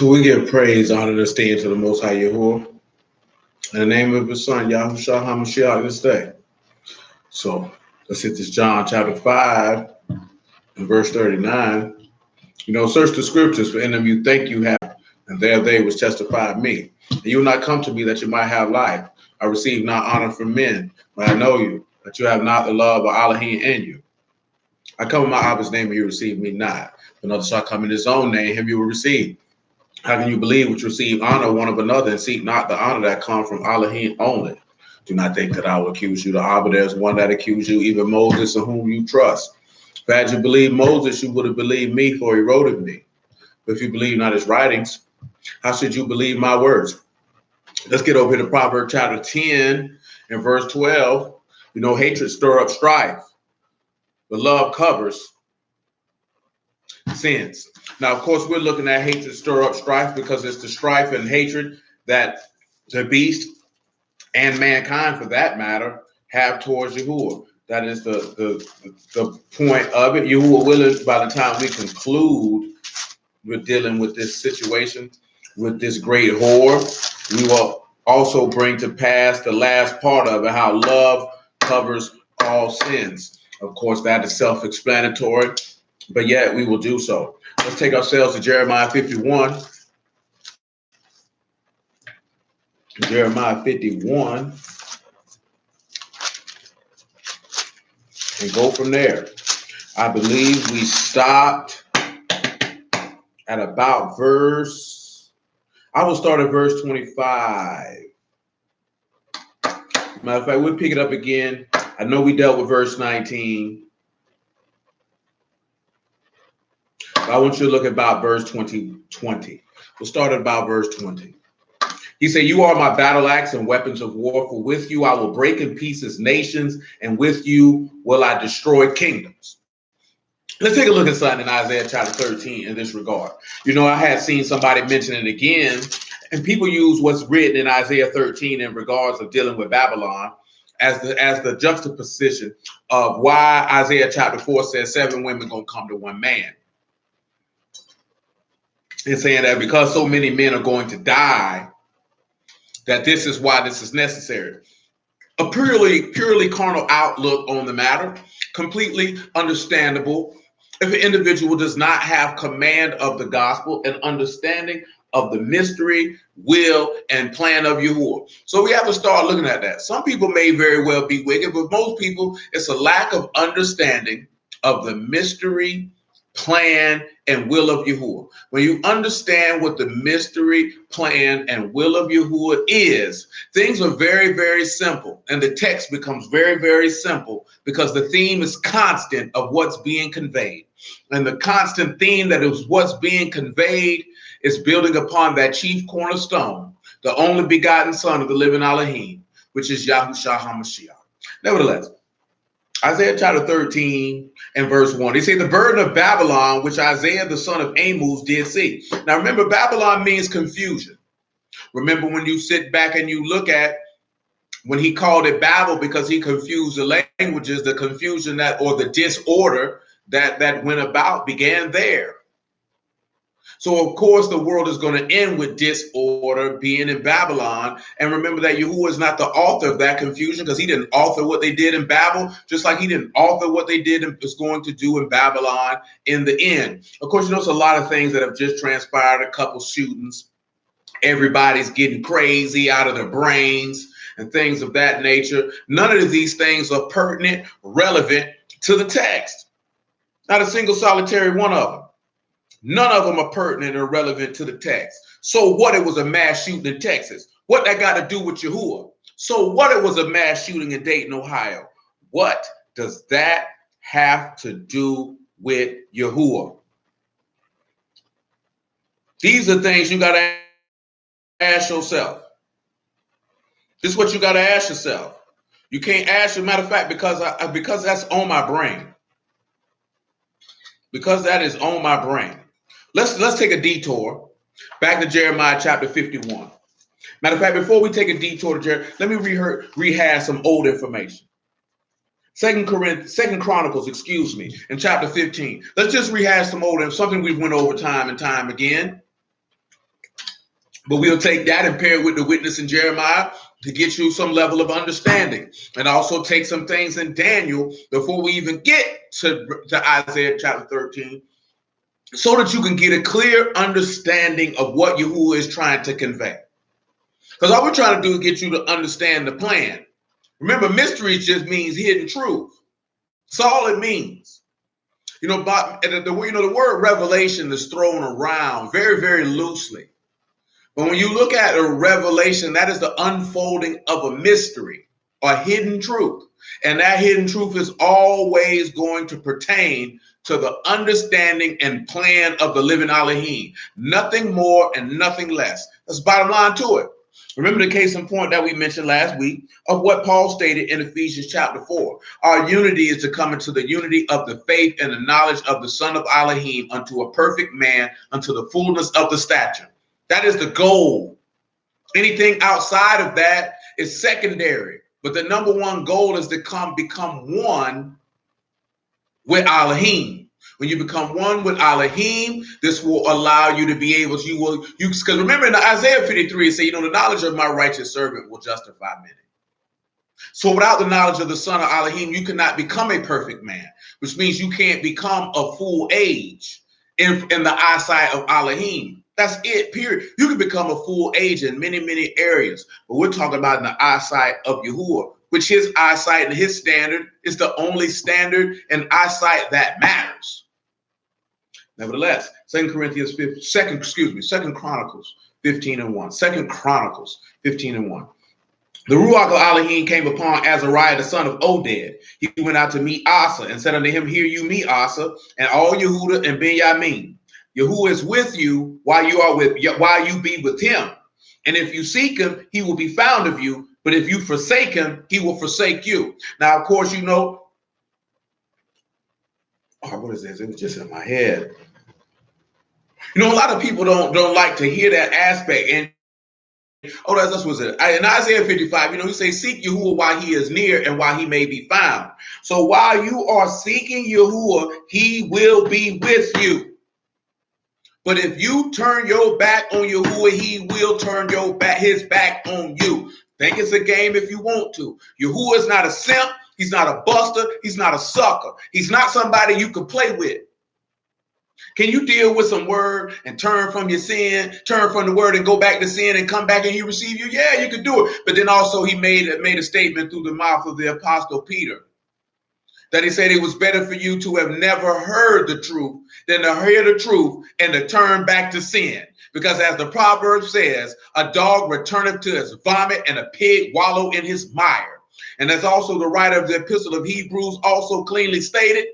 We give praise, honor, and esteem to the Most High Yahuwah in the name of His Son, Yahushua HaMashiach, this day. So let's hit this John chapter 5 and verse 39. Search the scriptures, for in them you think you have, and there they which testify of me. And you will not come to me that you might have life. I receive not honor from men, but I know you, that you have not the love of Elohim in you. I come in my Abba's name, and you receive me not. But another shall come in his own name, him you will receive. How can you believe which receive honor one of another and seek not the honor that comes from Elohim only? Do not think that I will accuse you. The Abba, there's one that accused you, even Moses, in whom you trust. If had you believed Moses, you would have believed me, for he wrote of me. But if you believe not his writings, how should you believe my words? Let's get over here to Proverbs chapter 10 and verse 12. Hatred stir up strife, but love covers sins. Now, of course, we're looking at hatred stir up strife because it's the strife and hatred that the beast and mankind, for that matter, have towards Yahuwah. That is the point of it. Yahuwah willing, by the time we conclude with dealing with this situation, with this great whore, we will also bring to pass the last part of it, how love covers all sins. Of course, that is self-explanatory, but yet we will do so. Let's take ourselves to Jeremiah 51. Jeremiah 51. And go from there. I believe we stopped at about I will start at verse 25. Matter of fact, we'll pick it up again. I know we dealt with verse 19. But I want you to look at about verse 20. We'll start at about verse 20. He said, you are my battle axe and weapons of war, for with you I will break in pieces nations, and with you will I destroy kingdoms. Let's take a look at something in Isaiah chapter 13 in this regard. I had seen somebody mention it again, and people use what's written in Isaiah 13 in regards of dealing with Babylon as the juxtaposition of why Isaiah chapter 4 says 7 women gonna come to one man. It's saying that because so many men are going to die, that this is why this is necessary. A purely carnal outlook on the matter, completely understandable if an individual does not have command of the gospel and understanding of the mystery, will, and plan of Yahuwah. So we have to start looking at that. Some people may very well be wicked, but most people, it's a lack of understanding of the mystery, plan, and will of Yahuwah. When you understand what the mystery, plan, and will of Yahuwah is, things are very, very simple. And the text becomes very, very simple because the theme is constant of what's being conveyed. And the constant theme that is what's being conveyed is building upon that chief cornerstone, the only begotten Son of the living Elohim, which is Yahushua HaMashiach. Nevertheless, Isaiah chapter 13 and verse 1. They say the burden of Babylon, which Isaiah the son of Amos did see. Now remember, Babylon means confusion. Remember when you sit back and you look at when he called it Babel because he confused the languages, the confusion that or the disorder that went about began there. So, of course, the world is going to end with disorder being in Babylon. And remember that Yahuwah is not the author of that confusion because he didn't author what they did in Babel, just like he didn't author what they did and is going to do in Babylon in the end. Of course, it's a lot of things that have just transpired, a couple shootings. Everybody's getting crazy out of their brains and things of that nature. None of these things are pertinent, relevant to the text. Not a single solitary one of them. None of them are pertinent or relevant to the text. So what? It was a mass shooting in Texas. What that got to do with Yahuwah? So what? It was a mass shooting in Dayton, Ohio. What does that have to do with Yahuwah? These are things you got to ask yourself. This is what you got to ask yourself. You can't ask, as a matter of fact, because that's on my brain. Because that is on my brain. Let's take a detour back to Jeremiah chapter 51. Matter of fact, before we take a detour to Jeremiah, let me rehash some old information. Second Chronicles, in chapter 15. Let's just rehash some old, something we've went over time and time again. But we'll take that and pair it with the witness in Jeremiah to get you some level of understanding. And also take some things in Daniel before we even get to Isaiah chapter 13, so that you can get a clear understanding of what Yahuwah is trying to convey. Because all we're trying to do is get you to understand the plan. Remember, mystery just means hidden truth. That's all it means. The word revelation is thrown around very, very loosely. But when you look at a revelation, that is the unfolding of a mystery, a hidden truth. And that hidden truth is always going to pertain to the understanding and plan of the living Elohim. Nothing more and nothing less. That's the bottom line to it. Remember the case in point that we mentioned last week of what Paul stated in Ephesians chapter 4. Our unity is to come into the unity of the faith and the knowledge of the Son of Elohim unto a perfect man, unto the fullness of the stature. That is the goal. Anything outside of that is secondary. But the number one goal is to become one with Elohim. When you become one with Elohim, this will allow you to be able to, because remember in Isaiah 53, it says, the knowledge of my righteous servant will justify many. So without the knowledge of the Son of Elohim, you cannot become a perfect man, which means you can't become a full age in the eyesight of Elohim. That's it, period. You can become a full age in many, many areas, but we're talking about in the eyesight of Yahuwah, which his eyesight and his standard is the only standard and eyesight that matters. Nevertheless, 2 Chronicles 15 and 1. 2 Chronicles 15 and 1. The Ruach of Elohim came upon Azariah, the son of Oded. He went out to meet Asa and said unto him, Hear you me, Asa, and all Yehuda and Benjamin. Yahuwah is with you while you be with him. And if you seek him, he will be found of you. But if you forsake him, he will forsake you. Now, of course, what is this? It was just in my head. A lot of people don't like to hear that aspect. And that's what's it. In Isaiah 55, he say, seek Yahuwah while he is near and while he may be found. So while you are seeking Yahuwah, he will be with you. But if you turn your back on Yahuwah, he will turn his back on you. Think it's a game if you want to. Yahuwah is not a simp. He's not a buster. He's not a sucker. He's not somebody you can play with. Can you deal with some word and turn from your sin, turn from the word and go back to sin and come back and he receive you? Yeah, you can do it. But then also he made a statement through the mouth of the apostle Peter that he said it was better for you to have never heard the truth than to hear the truth and to turn back to sin. Because as the proverb says, a dog returneth to his vomit and a pig wallow in his mire. And as also the writer of the epistle of Hebrews also cleanly stated,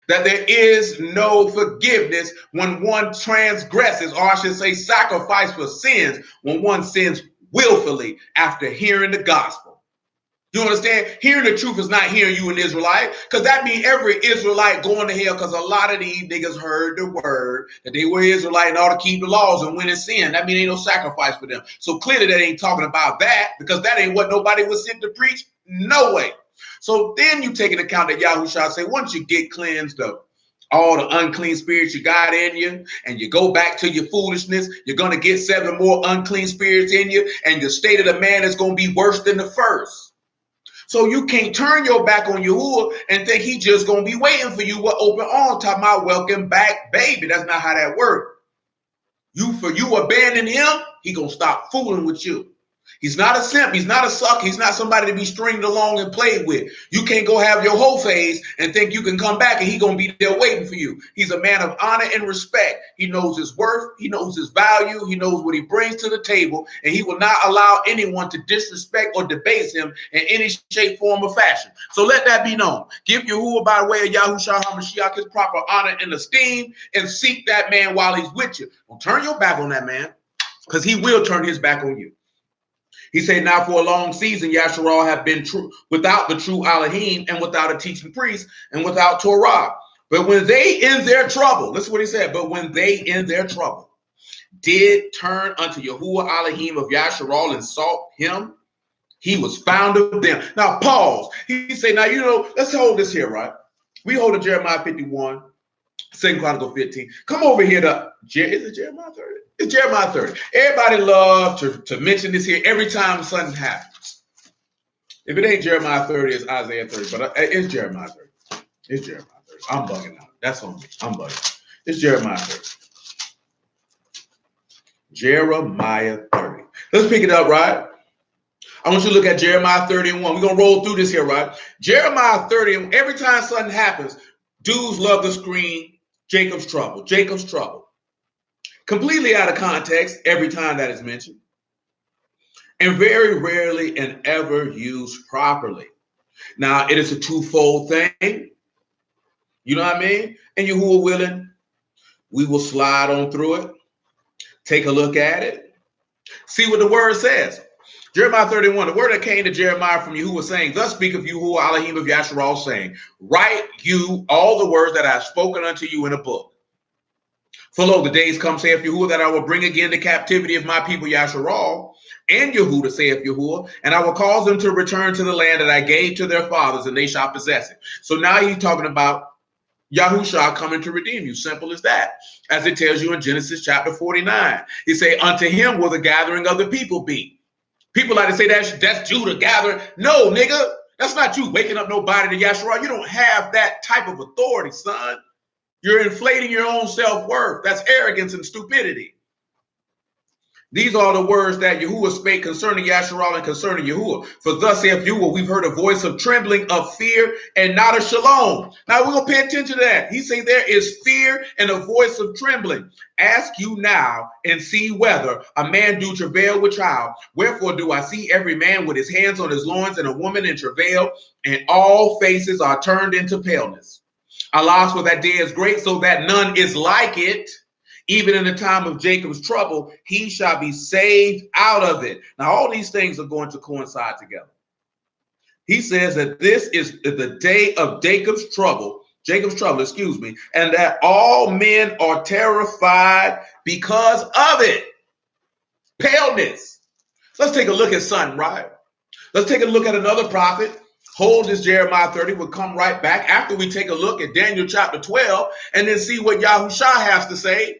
that there is no forgiveness when one transgresses, or I should say sacrifice for sins, when one sins willfully after hearing the gospel. You understand? Hearing the truth is not hearing you an Israelite, because that means every Israelite going to hell, because a lot of these niggas heard the word that they were Israelite and ought to keep the laws and went in sin. That means ain't no sacrifice for them. So clearly that ain't talking about that, because that ain't what nobody was sent to preach. No way. So then you take into account that Yahushua say, once you get cleansed of all the unclean spirits you got in you, and you go back to your foolishness, you're going to get 7 more unclean spirits in you, and your state of the man is going to be worse than the first. So you can't turn your back on Yahuwah and think he just going to be waiting for you with open arms, talking about welcome back, baby. That's not how that works. You abandon him, he going to stop fooling with you. He's not a simp. He's not a sucker. He's not somebody to be stringed along and played with. You can't go have your whole phase and think you can come back and he's going to be there waiting for you. He's a man of honor and respect. He knows his worth. He knows his value. He knows what he brings to the table, and he will not allow anyone to disrespect or debase him in any shape, form, or fashion. So let that be known. Give Yahuwah by way of Yahushua HaMashiach his proper honor and esteem, and seek that man while he's with you. Don't turn your back on that man, because he will turn his back on you. He said, now for a long season, Yasharal have been true without the true Elohim and without a teaching priest and without Torah. But when they in their trouble, listen to what he said, but when they in their trouble did turn unto Yahuwah Elohim of Yasharal and sought him, he was found of them. Now pause. He said, now, let's hold this here, right? We hold to Jeremiah 51. 2 Chronicles 15. Come over here to, is it Jeremiah 30? It's Jeremiah 30. Everybody loves to mention this here every time something happens. If it ain't Jeremiah 30, it's Isaiah 30, but it's Jeremiah 30. It's Jeremiah 30. I'm bugging out. That's on me. I'm bugging. It's Jeremiah 30. Jeremiah 30. Let's pick it up, right? I want you to look at Jeremiah 30 and 1. We're going to roll through this here, right? Jeremiah 30, and every time something happens, dudes love to scream, Jacob's trouble, Jacob's trouble. Completely out of context every time that is mentioned. And very rarely and ever used properly. Now, it is a twofold thing. You know what I mean? And you who are willing, we will slide on through it, take a look at it, see what the word says. Jeremiah 31, the word that came to Jeremiah from Yahuwah saying, thus speaketh Yahuwah Elohim of Yasharal, saying, write you all the words that I have spoken unto you in a book. For lo, the days come, saith Yahuwah, that I will bring again the captivity of my people Yasharal, and Yahuwah, saith Yahuwah, and I will cause them to return to the land that I gave to their fathers, and they shall possess it. So now he's talking about Yahusha coming to redeem you. Simple as that. As it tells you in Genesis chapter 49. He say, unto him will the gathering of the people be. People like to say that's Judah gathering. No, nigga, that's not you waking up nobody to Yahshua. You don't have that type of authority, son. You're inflating your own self-worth. That's arrogance and stupidity. These are the words that Yahuwah spake concerning Yasharal and concerning Yahuwah. For thus saith Yahuwah, we've heard a voice of trembling, of fear, and not of shalom. Now we're going to pay attention to that. He say there is fear and a voice of trembling. Ask you now and see whether a man do travail with child. Wherefore do I see every man with his hands on his loins and a woman in travail, and all faces are turned into paleness. Alas, for that day is great, so that none is like it. Even in the time of Jacob's trouble, he shall be saved out of it. Now, all these things are going to coincide together. He says that this is the day of Jacob's trouble, and that all men are terrified because of it. Paleness. Let's take a look at something, right? Let's take a look at another prophet. Hold this Jeremiah 30. We'll come right back after we take a look at Daniel chapter 12 and then see what Yahusha has to say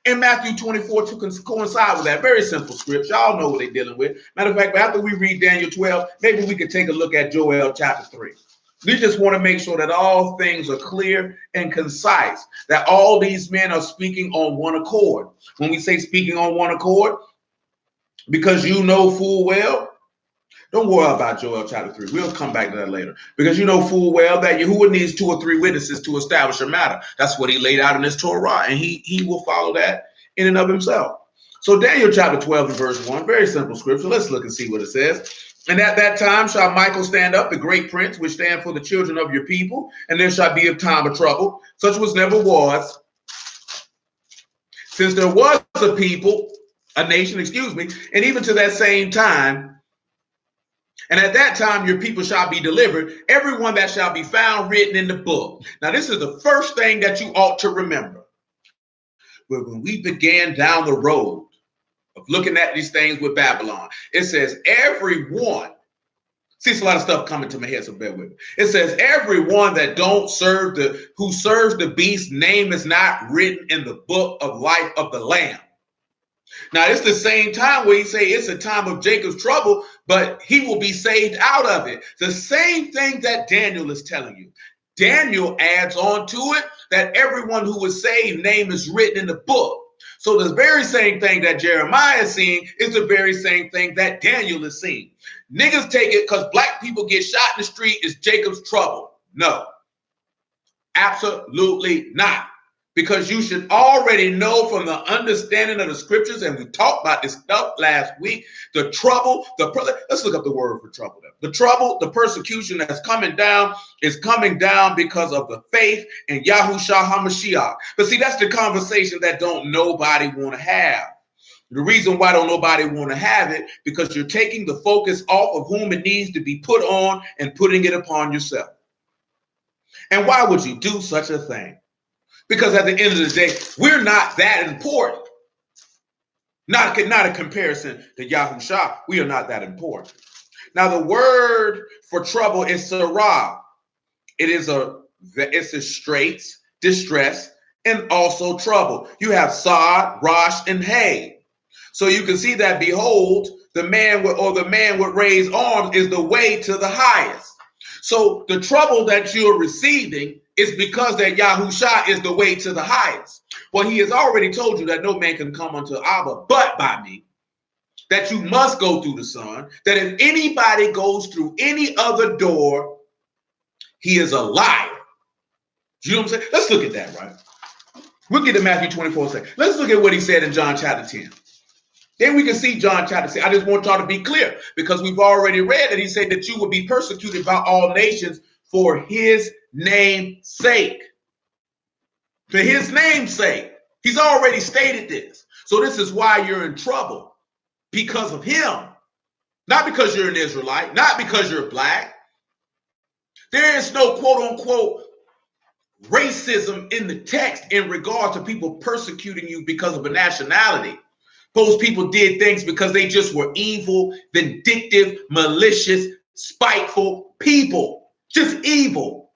in Matthew 24 to coincide with that. Very simple scripts. Y'all know what they're dealing with. Matter of fact, after we read Daniel 12, maybe we could take a look at Joel chapter 3. We just want to make sure that all things are clear and concise, that all these men are speaking on one accord. When we say speaking on one accord, because you know full well, don't worry about Joel chapter 3. We'll come back to that later. Because you know full well that Yahuwah needs 2 or 3 witnesses to establish a matter. That's what he laid out in his Torah, and he will follow that in and of himself. So Daniel chapter 12 and verse 1, very simple scripture. Let's look and see what it says. And at that time shall Michael stand up, the great prince, which stand for the children of your people, and there shall be a time of trouble, such was never was, since there was a people, a nation, and even to that same time. And at that time, your people shall be delivered, everyone that shall be found written in the book. Now, this is the first thing that you ought to remember. But when we began down the road of looking at these things with Babylon, it says everyone, see, it's a lot of stuff coming to my head, so bear with me. It says everyone that who serves the beast, name is not written in the book of life of the Lamb. Now, it's the same time where he say it's a time of Jacob's trouble, but he will be saved out of it. The same thing that Daniel is telling you. Daniel adds on to it that everyone who was saved, name is written in the book. So the very same thing that Jeremiah is seeing is the very same thing that Daniel is seeing. Niggas take it because black people get shot in the street is Jacob's trouble. No, absolutely not. Because you should already know from the understanding of the scriptures, and we talked about this stuff last week, the trouble, let's look up the word for trouble. The trouble, the persecution that's coming down is coming down because of the faith in Yahushua HaMashiach. But see, that's the conversation that don't nobody want to have. The reason why don't nobody want to have it, because you're taking the focus off of whom it needs to be put on and putting it upon yourself. And why would you do such a thing? Because at the end of the day, we're not that important. Not a comparison to Yahushua. We are not that important. Now, the word for trouble is sarah. It's a straits, distress, and also trouble. You have Sod, Rosh, and Hay. So you can see that, behold, the man with raised arms is the way to the highest. So the trouble that you're receiving is because that Yahusha is the way to the highest. Well, he has already told you that no man can come unto Abba but by me, that you must go through the Son, that if anybody goes through any other door, he is a liar. You know what I'm saying? Let's look at that, right? We'll get to Matthew 24 second. Let's look at what he said in John chapter 10. Then we can see John chapter 6. I just want y'all to be clear, because we've already read that he said that you will be persecuted by all nations for his name's sake. For his name's sake. He's already stated this. So this is why you're in trouble, because of him. Not because you're an Israelite, not because you're black. There is no quote unquote racism in the text in regard to people persecuting you because of a nationality. Those people did things because they just were evil, vindictive, malicious, spiteful people. Just evil.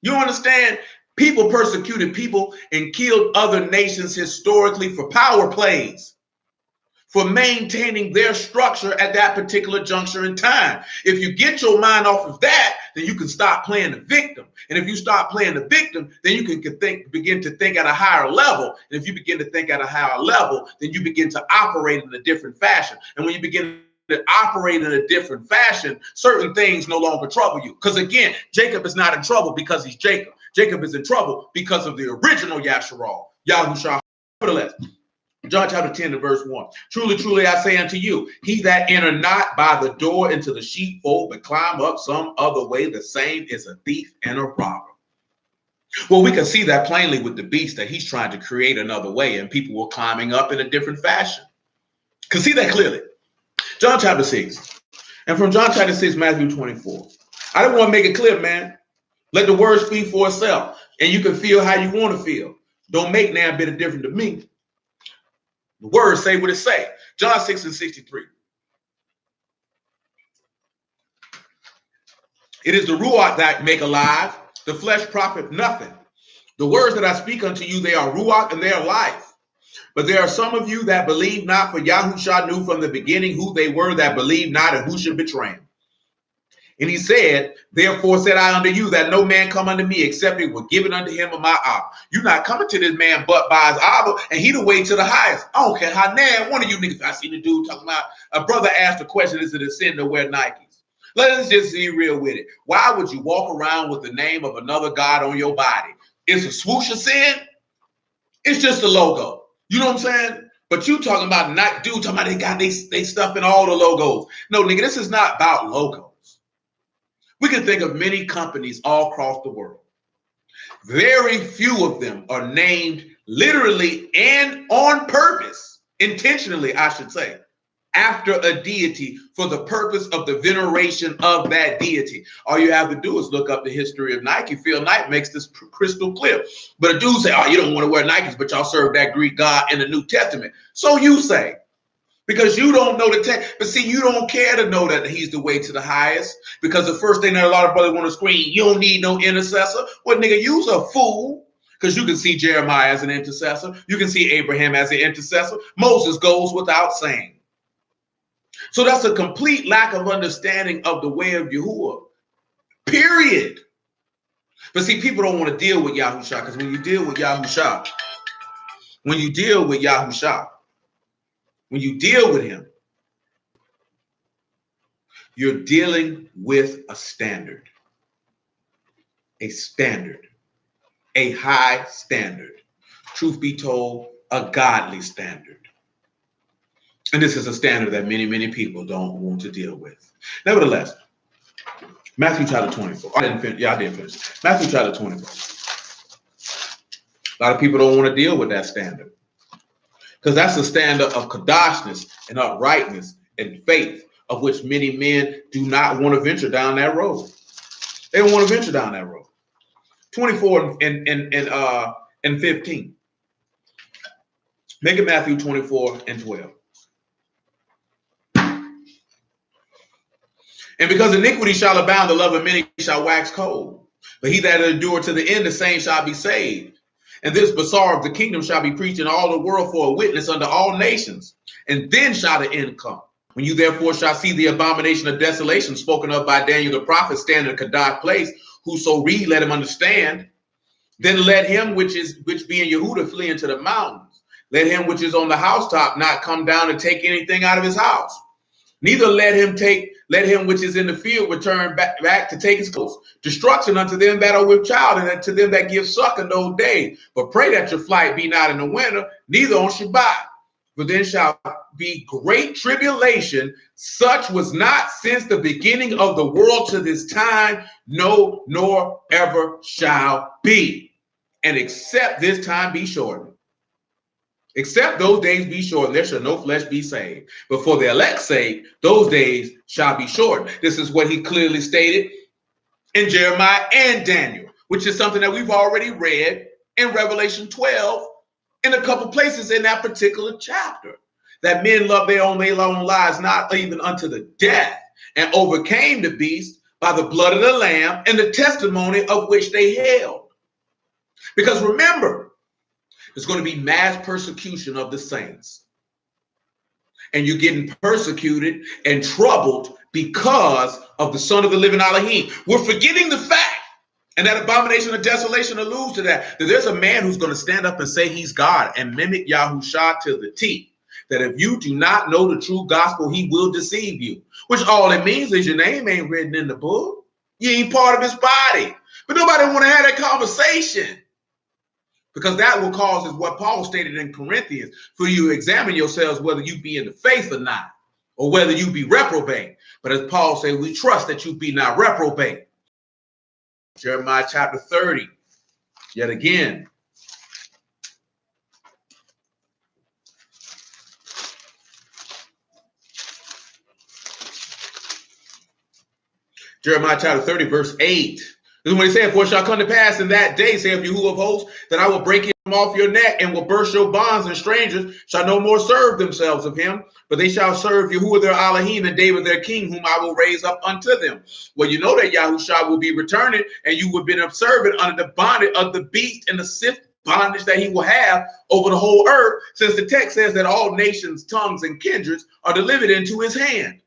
You understand? People persecuted people and killed other nations historically for power plays, for maintaining their structure at that particular juncture in time. If you get your mind off of that, then you can stop playing the victim. And if you stop playing the victim, then you can begin to think at a higher level. And if you begin to think at a higher level, then you begin to operate in a different fashion. And when you begin to operate in a different fashion, certain things no longer trouble you. Because again, Jacob is not in trouble because he's Jacob. Jacob is in trouble because of the original Yasharal, Yahushua. Nevertheless, John chapter 10 and verse 1. Truly, truly, I say unto you, he that enter not by the door into the sheepfold, but climb up some other way, the same is a thief and a robber. Well, we can see that plainly with the beast, that he's trying to create another way, and people were climbing up in a different fashion. Can see that clearly. John chapter 6. And from John chapter 6, Matthew 24. I don't want to make it clear, man. Let the word speak for itself. And you can feel how you want to feel. Don't make now a bit of different to me. The words say what it say. John 6 and 63. It is the Ruach that make alive, the flesh profit nothing. The words that I speak unto you, they are Ruach and they are life. But there are some of you that believe not, for Yahushua knew from the beginning who they were that believed not and who should betray him. And he said, therefore said I unto you, that no man come unto me except it were given unto him of my Abba. You're not coming to this man but by his Abba, and he the way to the highest. I don't care how now one of you niggas, I seen the dude talking about, a brother asked a question, is it a sin to wear Nikes? Let's just be real with it. Why would you walk around with the name of another God on your body? Is a swoosh a sin? It's just a logo. You know what I'm saying? But you talking about not dude talking about they got they stuff in all the logos. No, nigga, this is not about logos. We can think of many companies all across the world. Very few of them are named literally and on purpose, intentionally, I should say, after a deity for the purpose of the veneration of that deity. All you have to do is look up the history of Nike. Phil Knight makes this crystal clear. But a dude say, oh, you don't want to wear Nikes, but y'all serve that Greek God in the New Testament. So you say. Because you don't know the text. But see, you don't care to know that he's the way to the highest. Because the first thing that a lot of brothers want to scream, you don't need no intercessor. Well, nigga, you's a fool. Because you can see Jeremiah as an intercessor. You can see Abraham as an intercessor. Moses goes without saying. So that's a complete lack of understanding of the way of Yahuwah. Period. But see, people don't want to deal with Yahusha. Because when you deal with Yahusha, when you deal with him, you're dealing with a standard, a high standard. Truth be told, a godly standard. And this is a standard that many, many people don't want to deal with. Nevertheless, Matthew chapter 24. I didn't finish. Matthew chapter 24. A lot of people don't want to deal with that standard. Because that's a standard of kadoshness and uprightness and faith, of which many men do not want to venture down that road. They don't want to venture down that road. 24 and 15. Make it Matthew 24 and 12. And because iniquity shall abound, the love of many shall wax cold. But he that endure to the end, the same shall be saved. And this Basar of the kingdom shall be preached in all the world for a witness unto all nations. And then shall the end come. When you therefore shall see the abomination of desolation spoken of by Daniel the prophet stand in a Kadah place, whoso read, let him understand. Then let him which be in Yehuda flee into the mountains. Let him which is on the housetop not come down and take anything out of his house. Neither let him which is in the field return back to take his clothes. Destruction unto them that are with child, and unto them that give suck in those days. But pray that your flight be not in the winter, neither on Shabbat. For then shall be great tribulation, such was not since the beginning of the world to this time, no, nor ever shall be. And except this time be shortened. Except those days be shortened, there shall no flesh be saved. But for the elect's sake, those days shall be shortened. This is what he clearly stated in Jeremiah and Daniel, which is something that we've already read in Revelation 12 in a couple places in that particular chapter. That men love their own lives, not even unto the death, and overcame the beast by the blood of the Lamb and the testimony of which they held. Because remember, there's going to be mass persecution of the saints. And you're getting persecuted and troubled because of the Son of the living Elohim. We're forgetting the fact, and that abomination of desolation alludes to that there's a man who's going to stand up and say he's God and mimic Yahushua to the T. That if you do not know the true gospel, he will deceive you. Which all it means is your name ain't written in the book. You ain't part of his body. But nobody want to have that conversation. Because that will cause, is what Paul stated in Corinthians, for you to examine yourselves whether you be in the faith or not, or whether you be reprobate. But as Paul said, we trust that you be not reprobate. Jeremiah chapter 30, yet again. Jeremiah chapter 30, verse 8. This is what he said, for it shall come to pass in that day, saith Yahuwah of hosts, that I will break him off your neck and will burst your bonds, and strangers shall no more serve themselves of him, but they shall serve Yahuwah their Elohim and David their king, whom I will raise up unto them. Well, you know that Yahushua will be returning, and you will be observant under the bondage of the beast and the swift bondage that he will have over the whole earth, since the text says that all nations, tongues, and kindreds are delivered into his hand.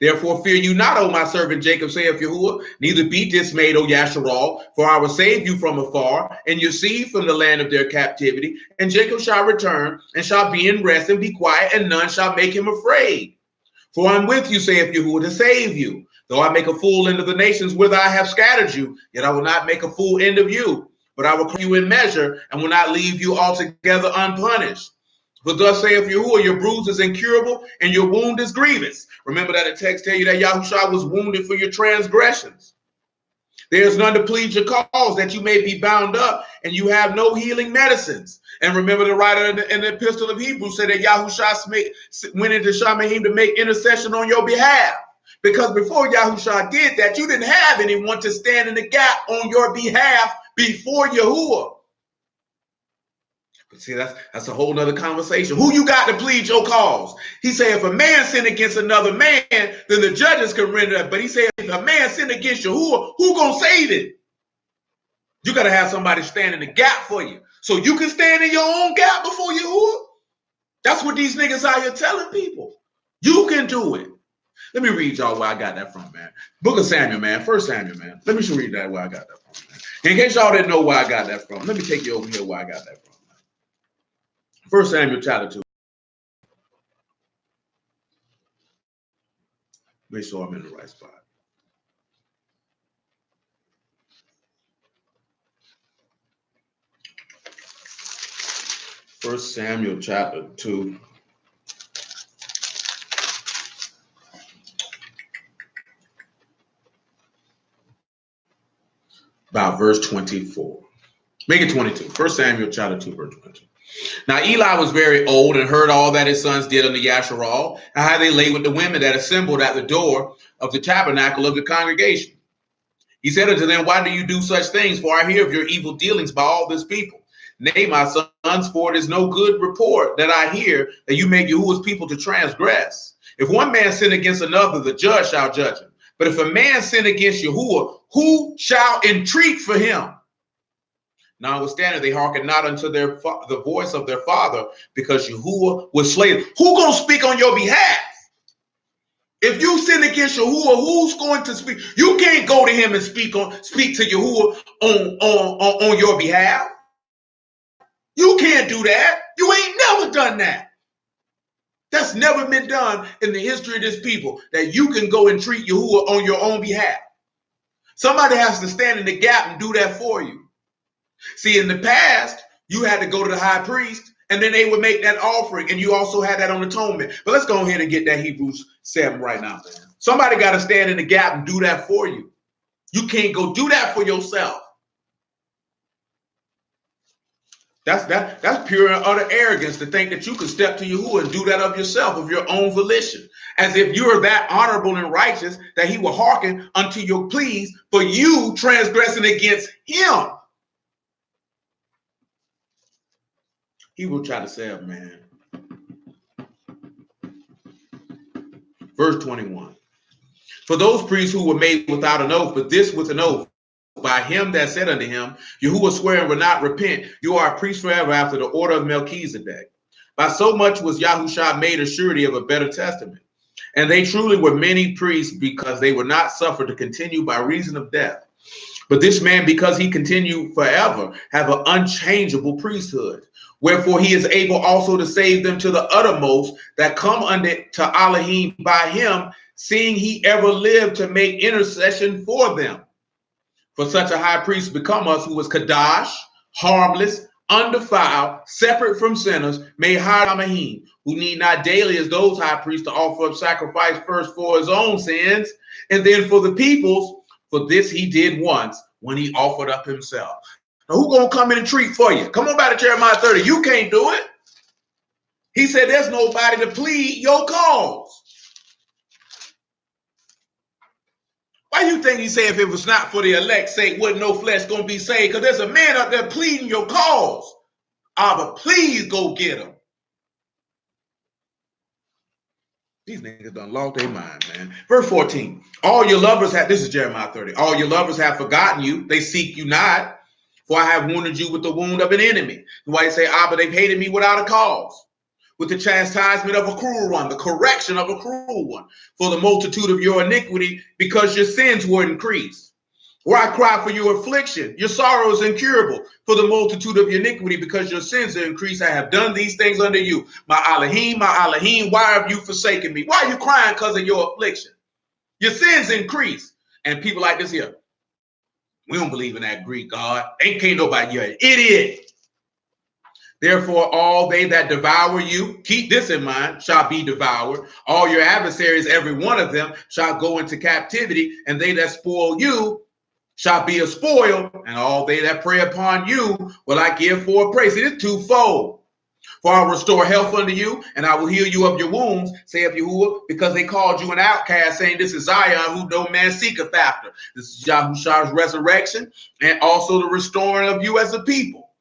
Therefore fear you not, O my servant Jacob, saith Yahuwah, neither be dismayed, O Yasharal, for I will save you from afar, and your seed from the land of their captivity. And Jacob shall return, and shall be in rest, and be quiet, and none shall make him afraid. For I am with you, saith Yahuwah, to save you. Though I make a fool end of the nations whither I have scattered you, yet I will not make a fool end of you. But I will call you in measure, and will not leave you altogether unpunished. But thus saith Yahuwah, your bruise is incurable, and your wound is grievous. Remember that the text tell you that Yahushua was wounded for your transgressions. There is none to plead your cause, that you may be bound up, and you have no healing medicines. And remember the writer in the epistle of Hebrews said that Yahushua went into Shamahim to make intercession on your behalf. Because before Yahushua did that, you didn't have anyone to stand in the gap on your behalf before Yahuwah. See, that's a whole nother conversation. Who you got to plead your cause? He said, if a man sin against another man, then the judges can render it. But he said, if a man sin against Yahuwah, who gonna save it? You got to have somebody stand in the gap for you. So you can stand in your own gap before Yahuwah. That's what these niggas out here telling people. You can do it. Let me read y'all where I got that from, man. Book of Samuel, man. 1 Samuel, man. Let me read that where I got that from, man. In case y'all didn't know where I got that from, let me take you over here where I got that from. 1 Samuel chapter 2. Make sure I'm in the right spot. First Samuel chapter 2. About verse 24. Make it 22. 1 Samuel chapter 2, verse 22. Now Eli was very old and heard all that his sons did unto Yasharal, and how they lay with the women that assembled at the door of the tabernacle of the congregation. He said unto them, why do you do such things? For I hear of your evil dealings by all this people. Nay, my sons, for it is no good report that I hear that you make Yahuwah's people to transgress. If one man sin against another, the judge shall judge him. But if a man sin against Yahuwah, who shall entreat for him? Notwithstanding, they hearkened not unto the voice of their father, because Yahuwah was slain. Who gonna speak on your behalf? If you sin against Yahuwah, who's going to speak? You can't go to him and speak to Yahuwah on your behalf. You can't do that. You ain't never done that. That's never been done in the history of this people, that you can go and treat Yahuwah on your own behalf. Somebody has to stand in the gap and do that for you. See, in the past, you had to go to the high priest, and then they would make that offering, and you also had that on atonement. But let's go ahead and get that Hebrews 7 right now. Somebody got to stand in the gap and do that for you. You can't go do that for yourself. That's pure and utter arrogance to think that you can step to Yahuwah and do that of yourself, of your own volition, as if you're that honorable and righteous that he will hearken unto your pleas for you transgressing against him. He will try to say, man. Verse 21. For those priests who were made without an oath, but this with an oath, by him that said unto him, Yahuwah swearing will not repent, you are a priest forever after the order of Melchizedek. By so much was Yahushua made a surety of a better testament. And they truly were many priests, because they were not suffered to continue by reason of death. But this man, because he continued forever, have an unchangeable priesthood. Wherefore he is able also to save them to the uttermost that come unto Elohim by him, seeing he ever lived to make intercession for them. For such a high priest become us, who was Kadash, harmless, undefiled, separate from sinners, made high Elohim, who need not daily as those high priests to offer up sacrifice first for his own sins, and then for the people's. For this he did once, when he offered up himself. Now, who gonna come in and treat for you? Come on back to Jeremiah 30. You can't do it. He said there's nobody to plead your cause. Why you think he said if it was not for the elect's sake, wasn't no flesh gonna be saved? Because there's a man up there pleading your cause. But please go get him. These niggas done lost their mind, man. Verse 14. All your lovers have, this is Jeremiah 30. All your lovers have forgotten you. They seek you not. For I have wounded you with the wound of an enemy. Why you say, but they've hated me without a cause. With the chastisement of a cruel one, the correction of a cruel one. For the multitude of your iniquity, because your sins were increased. Where I cry for your affliction, your sorrow is incurable. For the multitude of your iniquity, because your sins are increased, I have done these things unto you. My Elohim, why have you forsaken me? Why are you crying because of your affliction? Your sins increase. And people like this here, we don't believe in that Greek God. Can't nobody, you're an idiot. Therefore, all they that devour you, keep this in mind, shall be devoured. All your adversaries, every one of them, shall go into captivity. And they that spoil you shall be a spoil, and all they that prey upon you will I give for a praise. See, it's twofold. For I will restore health unto you, and I will heal you of your wounds, saith Yahuwah, because they called you an outcast, saying, this is Zion, who no man seeketh after. This is Yahushua's resurrection, and also the restoring of you as a people.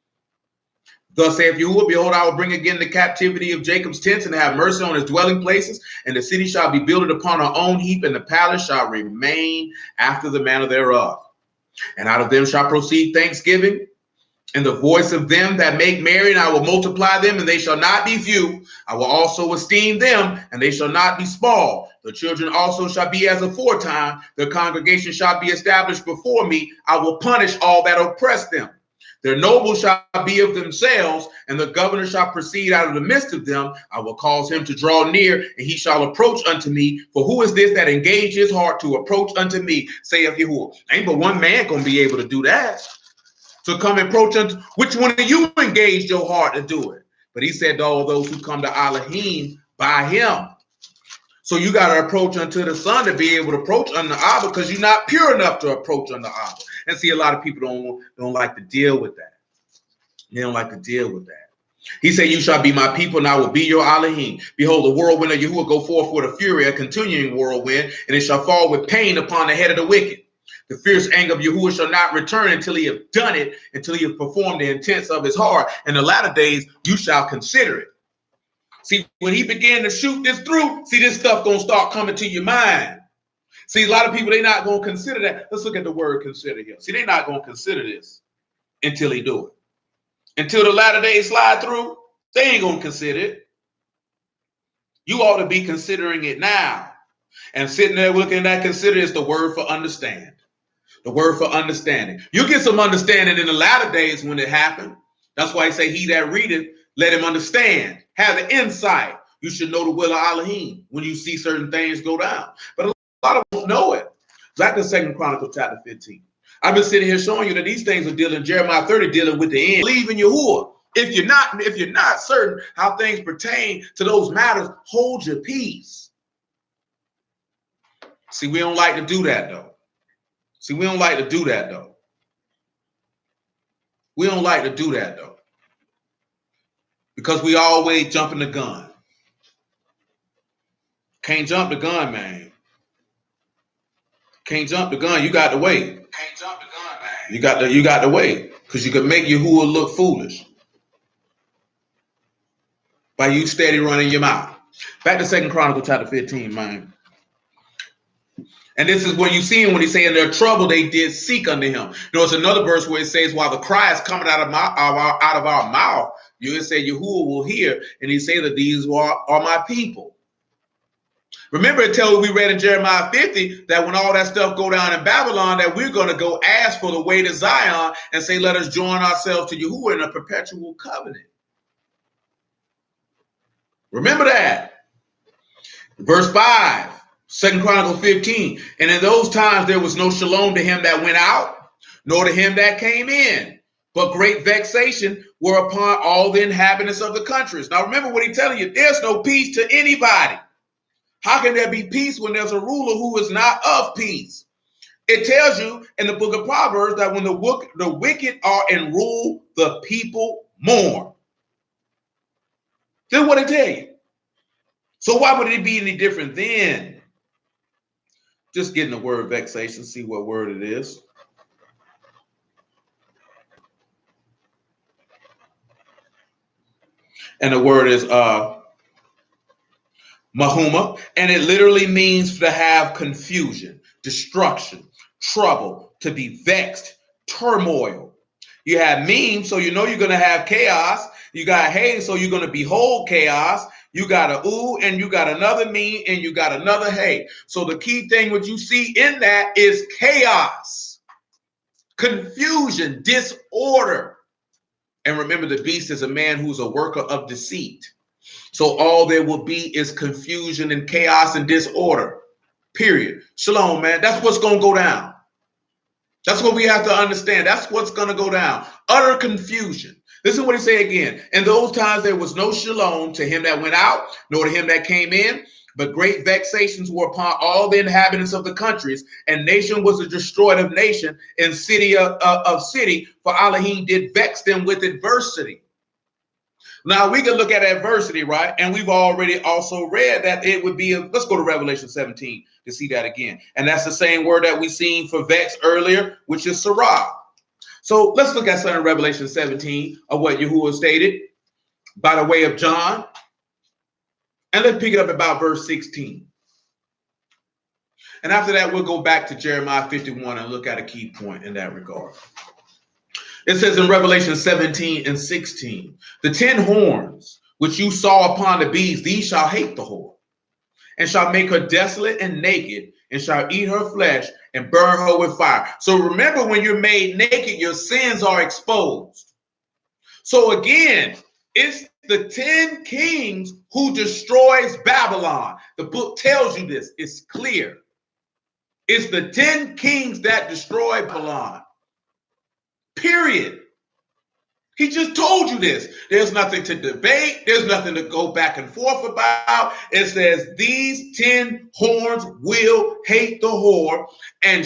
Thus saith Yahuwah, behold, I will bring again the captivity of Jacob's tents, and have mercy on his dwelling places, and the city shall be builded upon her own heap, and the palace shall remain after the manner thereof. And out of them shall proceed thanksgiving, and the voice of them that make merry, and I will multiply them, and they shall not be few. I will also esteem them, and they shall not be small. The children also shall be as aforetime. The congregation shall be established before me. I will punish all that oppress them. Their nobles shall be of themselves, and the governor shall proceed out of the midst of them. I will cause him to draw near, and he shall approach unto me. For who is this that engage his heart to approach unto me, saith Yahuwah? Ain't but one man gonna be able to do that. To come and approach unto, which one of you engaged your heart to do it? But he said to all those who come to Elohim by him. So you got to approach unto the Son to be able to approach unto Abba, because you're not pure enough to approach unto Abba. And see, a lot of people don't like to deal with that. They don't like to deal with that. He said, you shall be my people, and I will be your Elohim. Behold, the whirlwind of Yahuwah go forth with a fury, a continuing whirlwind, and it shall fall with pain upon the head of the wicked. The fierce anger of Yahuwah shall not return until he have done it, until he have performed the intents of his heart. In the latter days, you shall consider it. See, when he began to shoot this through, see, this stuff going to start coming to your mind. See, a lot of people, they're not going to consider that. Let's look at the word consider here. See, they're not going to consider this. until he do it. Until the latter days slide through, they ain't going to consider it. You ought to be considering it now. And sitting there looking at consider is the word for understand. The word for understanding. You get some understanding in the latter days when it happened. That's why I say he that readeth, let him understand. Have the insight. You should know the will of Elohim when you see certain things go down. But a lot of us know it. Back to 2 Chronicles chapter 15. I've been sitting here showing you that these things are dealing, Jeremiah 30 dealing with the end. Believe in Yahuwah. If you're not certain how things pertain to those matters, hold your peace. See, we don't like to do that though. We don't like to do that though. Because we always jumping the gun. Can't jump the gun, man. Can't jump the gun. You got to wait. Can't jump the gun, man. You got to wait. Because you can make Yahuwah look foolish by you steady running your mouth. Back to 2 Chronicles chapter 15, man. And this is when you see him when he say in their trouble they did seek unto him. You know, it's another verse where it says, while the cry is coming out of our mouth, you say Yahuwah will hear, and he say that these are my people. Remember, it tells we read in Jeremiah 50 that when all that stuff go down in Babylon, that we're going to go ask for the way to Zion and say, let us join ourselves to Yahuwah in a perpetual covenant. Remember that. Verse 5. 2 Chronicles 15. And in those times there was no shalom to him that went out, nor to him that came in, but great vexation were upon all the inhabitants of the countries. Now remember what he's telling you, there's no peace to anybody. How can there be peace when there's a ruler who is not of peace? It tells you in the book of Proverbs that when the wicked are in rule, the people mourn. This is what it tells you. So why would it be any different then? Just getting the word vexation, see what word it is. And the word is mahuma, and it literally means to have confusion, destruction, trouble, to be vexed, turmoil. You have meme, so you know you're going to have chaos. You got hey, so you're going to behold chaos. You got a ooh, and you got another me, and you got another hey. So the key thing what you see in that is chaos, confusion, disorder. And remember, the beast is a man who's a worker of deceit. So all there will be is confusion and chaos and disorder. Period. Shalom, man. That's what's going to go down. That's what we have to understand. That's what's going to go down. Utter confusion. This is what he say again. In those times there was no shalom to him that went out, nor to him that came in, but great vexations were upon all the inhabitants of the countries, and nation was a destroyed of nation, and city of city, for Elohim did vex them with adversity. Now we can look at adversity, right? And we've already also read that it would be, let's go to Revelation 17 to see that again. And that's the same word that we seen for vex earlier, which is sarah. So let's look at some Revelation 17 of what Yahuwah stated by the way of John. And let's pick it up about verse 16. And after that, we'll go back to Jeremiah 51 and look at a key point in that regard. It says in Revelation 17 and 16, the 10 horns which you saw upon the beast, these shall hate the whore, and shall make her desolate and naked, and shall eat her flesh and burn her with fire. So remember, when you're made naked, your sins are exposed. So again, it's the 10 kings who destroys Babylon. The book tells you this. It's clear. It's the 10 kings that destroy Babylon. Period. He just told you this. There's nothing to debate. There's nothing to go back and forth about. It says these 10 horns will hate the whore and